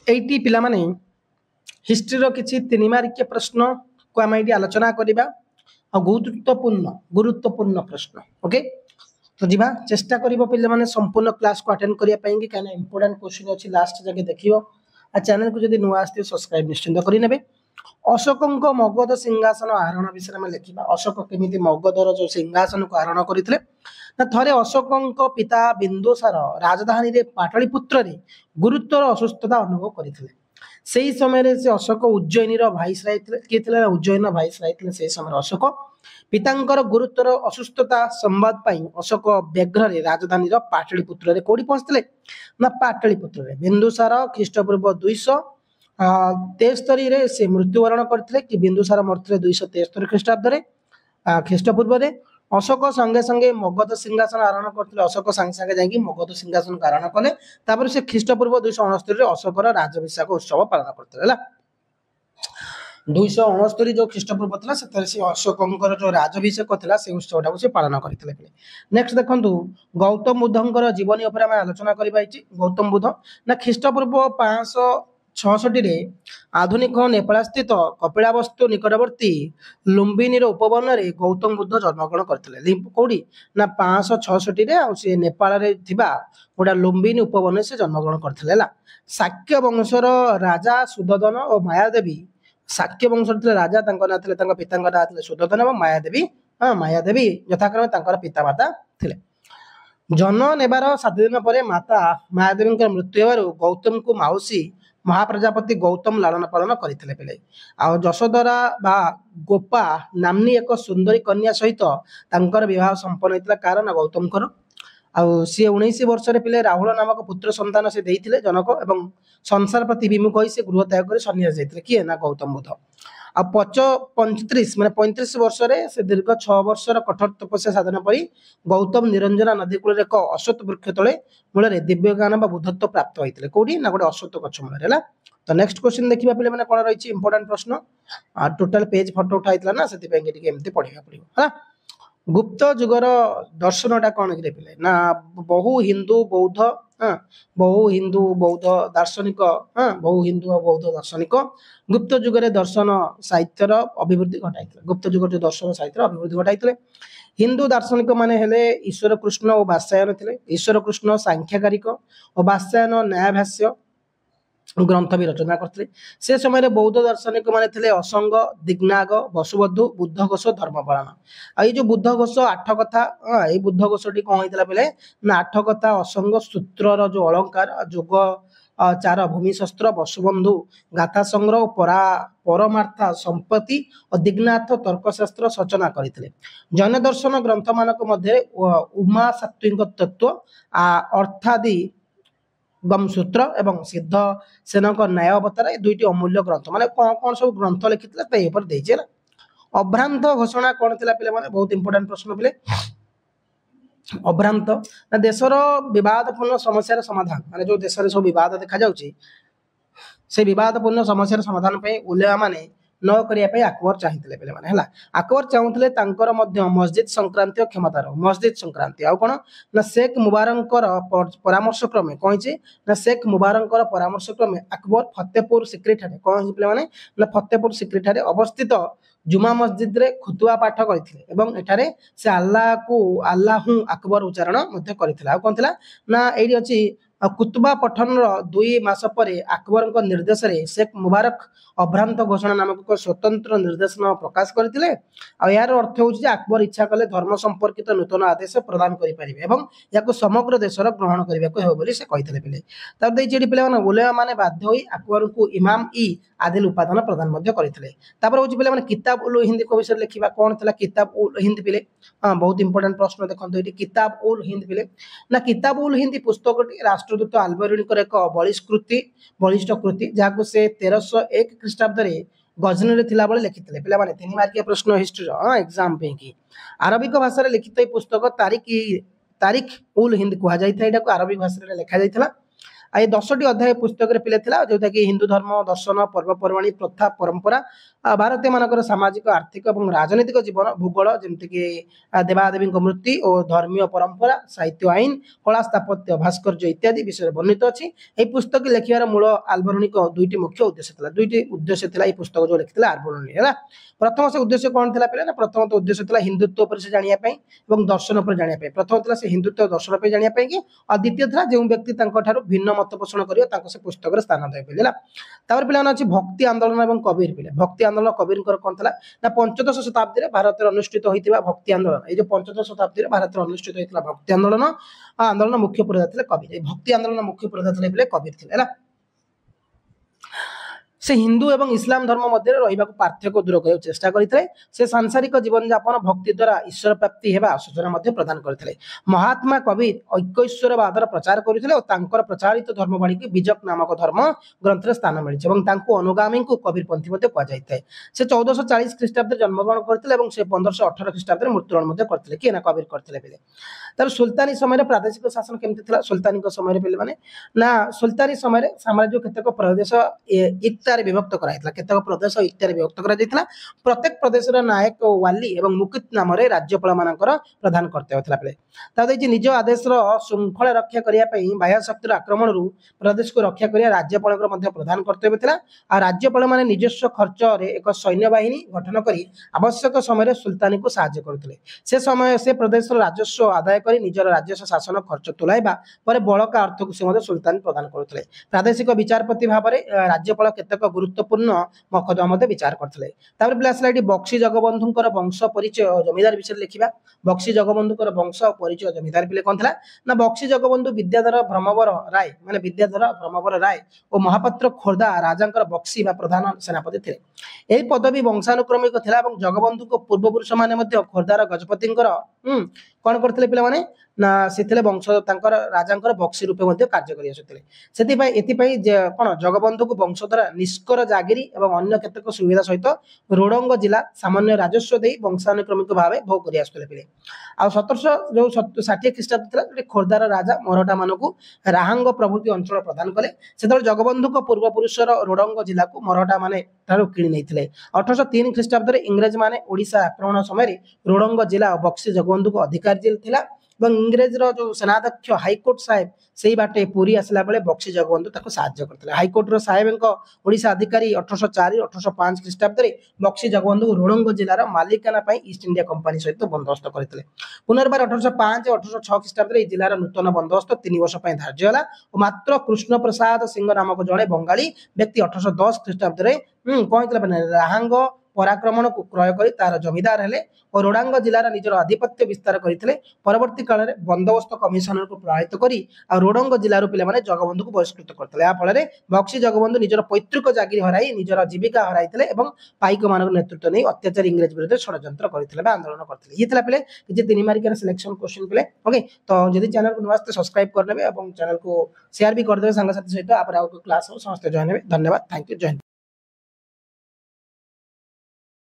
Eighty पिला माने history रो किछि 3 मार्किया प्रश्न को आम ये आलोचना करवा और गुरुत्वपूर्ण प्रश्न ओके। तो जीवा चेष्टा करिवो पिले माने संपूर्ण क्लास को अटेंड करिया पाएंगे कहना इंपोर्टेंट क्वेश्चन अछि लास्ट जगह देखियो आ चैनल को जदि नुआ आस्ते सब्सक्राइब निश्चिंत करि नेबे। अशोकंक मगध सिंहासन आरोहण विषय में लिखा अशोक केमिति मगधर जो सिंहासन को आरोहण करथिले ना थरे अशोकंक पिता बिंदुसार राजधानी रे पाटलिपुत्र रे गुरुत्वर असुस्थता अनुभव करथिले। सेही समय से अशोक उज्जयिनी भाईसराय किए थे उज्जयिन भाईसराय थे से समय अशोक पितांकर गुरुत्वर असुस्थता संवाद पाई अशोक व्याघ्र राजधानी पाटलिपुत्र रे कोडी पहुंचते ना पाटलिपुत्र रे बिंदुसार ख्रीष्टपूर्व 273 रे से मृत्युवरण करथिले कि बिंदुसार मरथिले 273 ख्रीष्टाब्द रे ख्रीष्टपूर्व रे अशोक संगे संगे मगध सिंहासन आरोहण करथिले अशोक संगे संगे जाई मगध सिंहासन आरोहण कले तापर से ख्रीष्टपूर्व 269 रे अशोकर राजाभिषेक उत्सव पालन करथिले हला 269 जो ख्रीष्टपूर्व थला सेतरे से अशोकंकर जो राजाभिषेक थला से उत्सवटा से पालन करथिले। नेक्स्ट देखंतु गौतम बुद्धंकर जीवनी ऊपर हम आलोचना करबा इछि। गौतम बुद्ध ना ख्रीष्टपूर्व 566 रे आधुनिक नेपाल स्थित कपिलावस्तु निकटवर्ती लुम्बिनी उपवन रे गौतम बुद्ध जन्मग्रहण करथिले कोडी ना 566 रे आ से नेपाल रे थिबा गोटा लुम्बिनी उपवन से जन्मग्रहण करथिले हला। शाक्य वंशर राजा सुदोधन और मायादेवी शाक्य वंश राजा ना थे पिता ना थे सुदोधन और मायादेवी यथाक्रमे तांकर पितामाता थिले। जन्म नेबार 7 दिन पर माता मायादेवी मृत्यु हेबारु गौतम को माउसी महाप्रजापति गौतम लालन पालन करथिले पिले आ जशोदरा बा गोपा नामनी एक सुंदरी कन्या सहित तांकर विवाह संपन्न होइतला कारण गौतम कर आ सी 19 वर्ष रे पिले राहुल नामक पुत्र संतान से देइथिले जनक एवं संसार प्रति विमुख होई से गृह त्याग कर सन्यास जाइथिले किए ना गौतम बुद्ध आ 35 माने 35 वर्ष रे से दीर्घ 6 वर्षर कठोर तपस्या साधना परी गौतम निरंजना नदी कूल एक अश्वत्थ वृक्ष तले मूल दिव्य ज्ञान बा बुद्धत्व प्राप्त होइथिले कोडी ना गोटे अश्वत्थ गछ मूल हला। तो नेक्स्ट क्वेश्चन देखिबा पिले माने कोन रहिछि इंपोर्टेंट प्रश्न आ टोटल पेज फोटो उठाइतला ना सेति पे के एमती पढिबा पड़िबो हला। गुप्त जुगर दर्शनटा कौन कि पिले ना बहु हिंदू बौद्ध दार्शनिक बहु हिंदू और बौद्ध दार्शनिक गुप्त जुगरे दर्शन साहित्यर अभिवृद्धि घटाई गुप्त जुगर जो दर्शन साहित्य अभिवृद्धि घटाई हिंदू दार्शनिक माने हेले ईश्वर कृष्ण और वात्सायन थे ईश्वर कृष्ण सांख्यकारिक और वात्सायन न्यायभाष्य ग्रंथ भी रचना करते से समय बौद्ध दार्शनिक माने थे असंग दिग्नाग वसुबधु बुद्ध घोष धर्मपालन आ जो बुद्ध घोष 8 कथा ये बुद्ध घोषटी कौन होता पे ना 8 कथा असंग सूत्र जो अलंकार जोग चार भूमिशस्त्र वसुबंधु गाथा संग्रह परमार्था संपत्ति और दिग्नाथ तर्कशास्त्र सूचना करते। जैन दर्शन ग्रंथ मानक मध्य उमा सात्विक तत्व अर्थादि गम सूत्र एवं सिद्ध सेनक न्याय अवतार ये दुईटी अमूल्य ग्रंथ माने कौन कौन सब ग्रंथ लिखी अभ्रांत घोषणा कौन थी पे बहुत इंपोर्टेंट प्रश्न पे अभ्रांत ना देशर विवादपूर्ण समस्या समाधान माने जो देश में सब विवाद देखा जाउची से विवादपूर्ण समस्या समाधान पे उलेमा माने न करिया अकबर चाहिए पे है अकबर चाहूले मस्जिद संक्रांति क्षमतार मस्जिद संक्रांति आउ कौन ना शेख मुबारकर परामर्श क्रमे कही ना शेख मुबारकर परामर्श क्रमे अकबर फतेहपुर सिक्री ठारे कौन पे ना फतेहपुर सिक्री ठारे अवस्थित जुमा मस्जिद रे खुतुआ पाठ करते से अल्लाह अकबर उच्चारण करते कौन थी ना ये अच्छी कुतुबा पठन 2 मास पर अकबर निर्देश रे शेख मुबारक अभ्रांत घोषणा नामक एक स्वतंत्र निर्देशन प्रकाश करते यार अर्थ हूँ अकबर इच्छा कले धर्म संपर्कित नूतन आदेश प्रदान करें समग्र देशर ग्रहण करने से कहते पे पे उलेमा माने बाध्य होई अकबर को इमाम ई आदिल उपादान प्रदान करते पे किताब उल हिंद को विषय लिखा कौन था किताब उल हिंद पिले बहुत इंपोर्टेंट प्रश्न देखते ये किताब उल हिंद पिले ना किताब उल हिंद पुस्तक राष्ट्रदूत आल्बेरुनीकर एक बलिष्ठ कृति जहाँ से 1301 ख्रीष्टाब्द गजनी थिला बेले लिखिते पे 3 मार्किया प्रश्न हिस्ट्री एग्जाम पे कि आरबिक भाषा लिखित पुस्तक तारिख उल हिंद कहुई था अरबिक भाषा लिखा जाता आ 10टी अध्याय पुस्तक रे पिले थिला जोटा कि हिंदू धर्म दर्शन पर्वपर्वाणी प्रथा परंपरा भारतीय मानकर सामाजिक आर्थिक और राजनीतिक जीवन भूगोल जमती कि देवादेवी मृत्यु और धर्मीय परंपरा साहित्य आईन कला स्थापत्य भास्कर्य इत्यादि विषय वर्णित अच्छी पुस्तक लिखार मूल आल्बर्निक दुईटी मुख्य उद्देश्य था दुईटी उद्देश्य था पुस्तक जो लिखी आल्बर्नी है प्रथम से उद्देश्य कौन था पे प्रथम तो उद्देश्य था हिंदुत्व पर से जानापी और दर्शन पर जानापी प्रथम था से हिंदुत्व दर्शन पर जानापी कि और द्वितीय था जो व्यक्ति भिन्न मत पोषण कर से पुस्तक स्थान दे पे तापर पे अच्छी भक्ति आंदोलन और कबीर पे भक्ति आंदोलन कबीर कौन था ना पंचदश शताब्दी में भारत में अनुष्ठित होता भक्ति आंदोलन ये पंचदश शताब्दी में भारत में अनुष्ठित होता भक्ति आंदोलन आंदोलन मुख्य पुरोधा कबीर भक्ति आंदोलन मुख्य पुरोधा थे कबीर थे से हिंदू एवं इस्लाम धर्म मध्य रहा पार्थक्य दूर करने चेष्टा करते से सांसारिक जीवन यापन भक्ति द्वारा ईश्वर प्राप्ति होगा सूचना प्रदान करते महात्मा कबीर ऐक्यश्वरवादर प्रचार करते और प्रचारित धर्मवाणी की बीजक नामक धर्म ग्रंथ स्थान मिली अनुगामी को कबीरपंथी कहुए से 1440 ख्रीष्टाब्द जन्मग्रहण करते 1518 ख्रीष्टाब्द मृत्युवरण करते किए ना कबीर करते पे तर सुल्तानी समय प्रादेशिक शासन केमती था सुल्तानी समय पे मैंने ना सुल्तानी समय साम्राज्य केतक प्रदेश इक्तार विभक्त कराइतला केतक प्रदेश इक्तार विभक्त करा जायतला प्रत्येक प्रदेश नायक वाली एवं मुकित नाम राज्यपाल मानकर प्रधान कर्तव्य था पे ताकि निज आदेश श्रृंखला रक्षा करने बाह्य शक्तिर आक्रमण प्रदेश को रक्षा कर राज्यपाल प्रधान कर्तव्य था आ राज्यपाल माने निजस्व खर्च एक सैन्य बाहिनी गठन कर आवश्यक समय सुल्तानी को साहाय्य करते से समय से प्रदेश राजस्व आदाय कर निजर राजस्व शासन खर्च तुलाइबा पर बड़का अर्थ को से सुल्तानी प्रदान करते प्रादेशिक विचारपति भाव में राज्यपाल केतक गुरुत्वपूर्ण मकदमा विचार करते पे आसला बक्सी जगबंधुकर वंश परिचय जमीदार विषय लिखा बक्सी जगबंधुकर वंश परिचय जमीदार पे कौन था ना बक्सी जगबंधु विद्याधर ब्रह्मवर राय माने विद्याधर ब्रह्मवर राय और महापात्र खोर्धा राजा बक्सी प्रधान सेनापति थे यही पदवी वंशानुक्रमिक था जगबंधु को पूर्वपुरुष मैंने खोर्धार गजपति कौन करते पे ना से वंश राजा बक्सी रूपे कार्य कर कौन जगबंधु को वंश द्वारा निष्कर जागिरी और अन्य केतक सुविधा सहित रोडंग जिला सामान्य राजस्व दे वंशानुक्रमिक भाव भोग कर आसुले पे आ 1700 जो 60 ख्रीष्टाब्द था खोर्धार राजा मराठा मानक राहांग प्रभृति अंचल प्रदान कले से जगबंधु को पूर्वपुरुषर रोडंग जिला को मराठा माने किणी नहीं 1803 ख्रीष्टाब्द इंग्रेज माने ओडिशा आक्रमण समय रोडंग जिला और बक्सी जगबंधु को अधिकार दिला इंग्रेज जो सेनाध्यक्ष हाईकोर्ट साहेब से बाटे पूरी आसला बेले बक्सी जगबंधु साहाय्य करते हाईकोर्टर साहेब ओडिशा अधिकारी 1804 1805 ख्रीष्टाब्द बक्सी जगबंधु रोडंग जिलार मालिकाना ईस्ट इंडिया कंपानी सहित बंदोबस्त करते पुनर्बार 1805 1806 ख्रीष्टाब्द जिलार नूतन बंदोबस्त 3 वर्ष धार्य होला और मात्र कृष्ण प्रसाद सिंह नामक जड़े बंगाली व्यक्ति 1810 ख्रीष्टाब्द कौन राहांग पराक्रमण को क्रय कर तार जमीदार हेले और रोडांग जिलार निजर आधिपत्य विस्तार करते परवर्ती काल में बंदोबस्त कमिशनर को प्रभावित करी रोडंग जिलूर पे जगबंधु को बहिष्कृत करते फल बक्सी जगबंधु निजर पैतृक जागिरी हराई निजर जीविका हराई पाइक मान नेतृत्व नहीं अत्याचार इंग्रेज विरुद्ध षड्यंत्र करते आंदोलन करते ये पे कि 3 मार्किया सिलेक्शन क्वेश्चन पे ओके तो जब चैनल को नुआ सब्सक्राइब करने चैनल को शेयर भी करदे सांग साथी सहित आप क्लास समस्त जॉइन हे धन्यवाद थैंक यू जय हिंद।